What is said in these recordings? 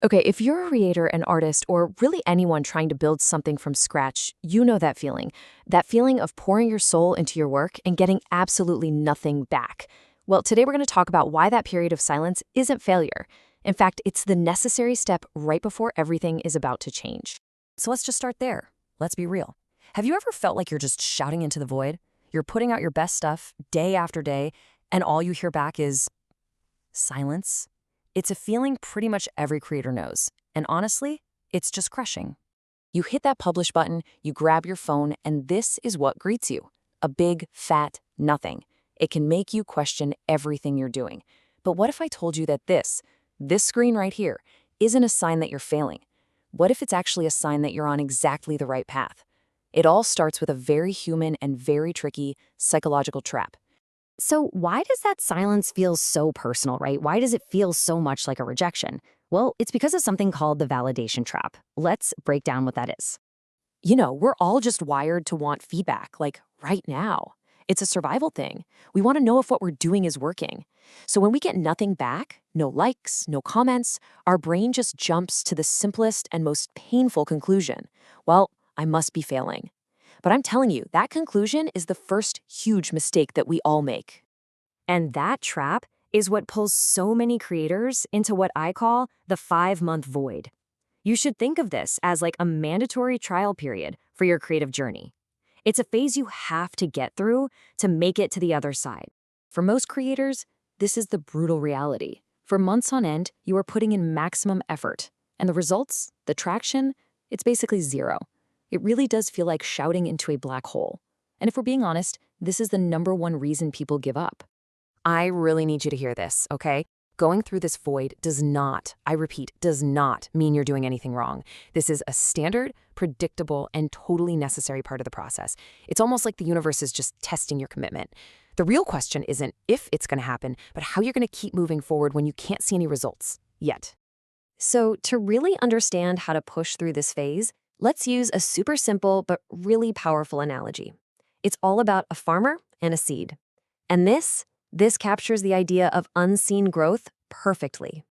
Okay, if you're a creator, an artist, or really anyone trying to build something from scratch, you know that feeling. That feeling of pouring your soul into your work and getting absolutely nothing back. Well, today we're going to talk about why that period of silence isn't failure. In fact, it's the necessary step right before everything is about to change. So let's just start there. Let's be real. Have you ever felt like you're just shouting into the void? You're putting out your best stuff day after day, and all you hear back is silence? It's a feeling pretty much every creator knows. And honestly, it's just crushing. You hit that publish button, you grab your phone, and this is what greets you. A big, fat nothing. It can make you question everything you're doing. But what if I told you that this screen right here, isn't a sign that you're failing? What if it's actually a sign that you're on exactly the right path? It all starts with a very human and very tricky psychological trap. So why does that silence feel so personal, right? Why does it feel so much like a rejection? Well, it's because of something called the validation trap. Let's break down what that is. We're all just wired to want feedback, like right now. It's a survival thing. We want to know if what we're doing is working. So when we get nothing back, no likes, no comments, our brain just jumps to the simplest and most painful conclusion. Well, I must be failing. But I'm telling you, that conclusion is the first huge mistake that we all make. And that trap is what pulls so many creators into what I call the 5-month void. You should think of this as like a mandatory trial period for your creative journey. It's a phase you have to get through to make it to the other side. For most creators, this is the brutal reality. For months on end, you are putting in maximum effort. And the results, the traction, it's basically zero. It really does feel like shouting into a black hole. And if we're being honest, this is the #1 reason people give up. I really need you to hear this, okay? Going through this void does not, I repeat, does not mean you're doing anything wrong. This is a standard, predictable, and totally necessary part of the process. It's almost like the universe is just testing your commitment. The real question isn't if it's going to happen, but how you're going to keep moving forward when you can't see any results yet. So to really understand how to push through this phase, let's use a super simple but really powerful analogy. It's all about a farmer and a seed. And this captures the idea of unseen growth perfectly.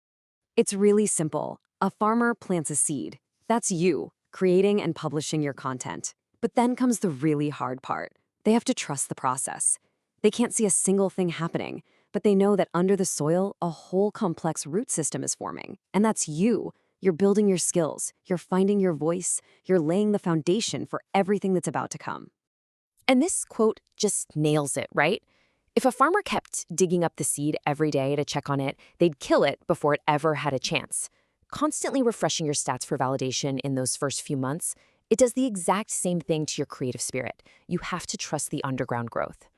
It's really simple. A farmer plants a seed. That's you, creating and publishing your content. But then comes the really hard part. They have to trust the process. They can't see a single thing happening, but they know that under the soil, a whole complex root system is forming. And that's you. You're building your skills. You're finding your voice. You're laying the foundation for everything that's about to come. And this quote just nails it, right? If a farmer kept digging up the seed every day to check on it, they'd kill it before it ever had a chance. Constantly refreshing your stats for validation in those first few months, it does the exact same thing to your creative spirit. You have to trust the underground growth.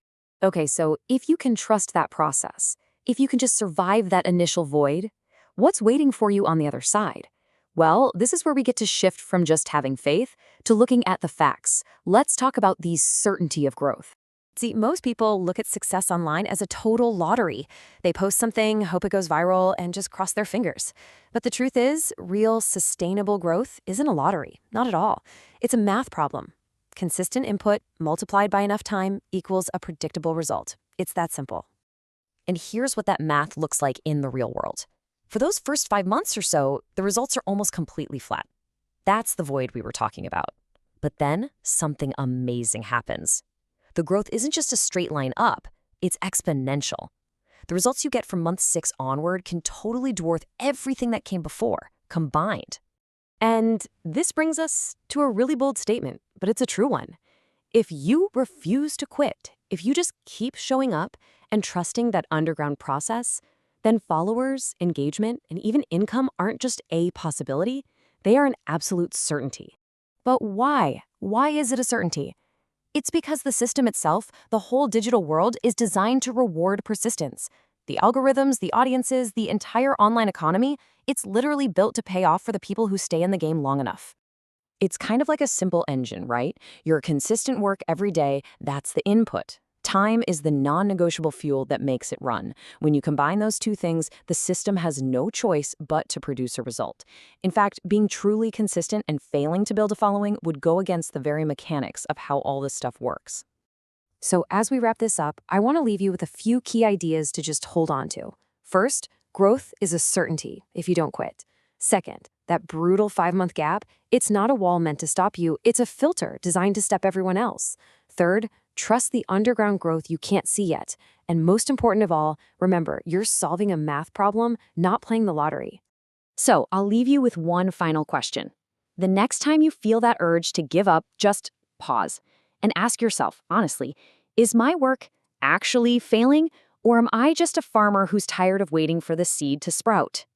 Okay, so if you can trust that process, if you can just survive that initial void, what's waiting for you on the other side? Well, this is where we get to shift from just having faith to looking at the facts. Let's talk about the certainty of growth. See, most people look at success online as a total lottery. They post something, hope it goes viral, and just cross their fingers. But the truth is, real sustainable growth isn't a lottery, not at all. It's a math problem. Consistent input multiplied by enough time equals a predictable result. It's that simple. And here's what that math looks like in the real world. For those first 5 months or so, the results are almost completely flat. That's the void we were talking about. But then something amazing happens. The growth isn't just a straight line up, it's exponential. The results you get from month 6 onward can totally dwarf everything that came before, combined. And this brings us to a really bold statement, but it's a true one. If you refuse to quit, if you just keep showing up and trusting that underground process, then followers, engagement, and even income aren't just a possibility, they are an absolute certainty. But why? Why is it a certainty? It's because the system itself, the whole digital world, is designed to reward persistence. The algorithms, the audiences, the entire online economy, it's literally built to pay off for the people who stay in the game long enough. It's kind of like a simple engine, right? Your consistent work every day, that's the input. Time is the non-negotiable fuel that makes it run. When you combine those two things, the system has no choice but to produce a result. In fact, being truly consistent and failing to build a following would go against the very mechanics of how all this stuff works. So as we wrap this up, I want to leave you with a few key ideas to just hold on to. First, growth is a certainty if you don't quit. Second, that brutal 5-month gap, it's not a wall meant to stop you, it's a filter designed to step everyone else. Third, trust the underground growth you can't see yet. And most important of all, remember, you're solving a math problem, not playing the lottery. So, I'll leave you with one final question. The next time you feel that urge to give up, just pause and ask yourself, honestly, is my work actually failing, or am I just a farmer who's tired of waiting for the seed to sprout?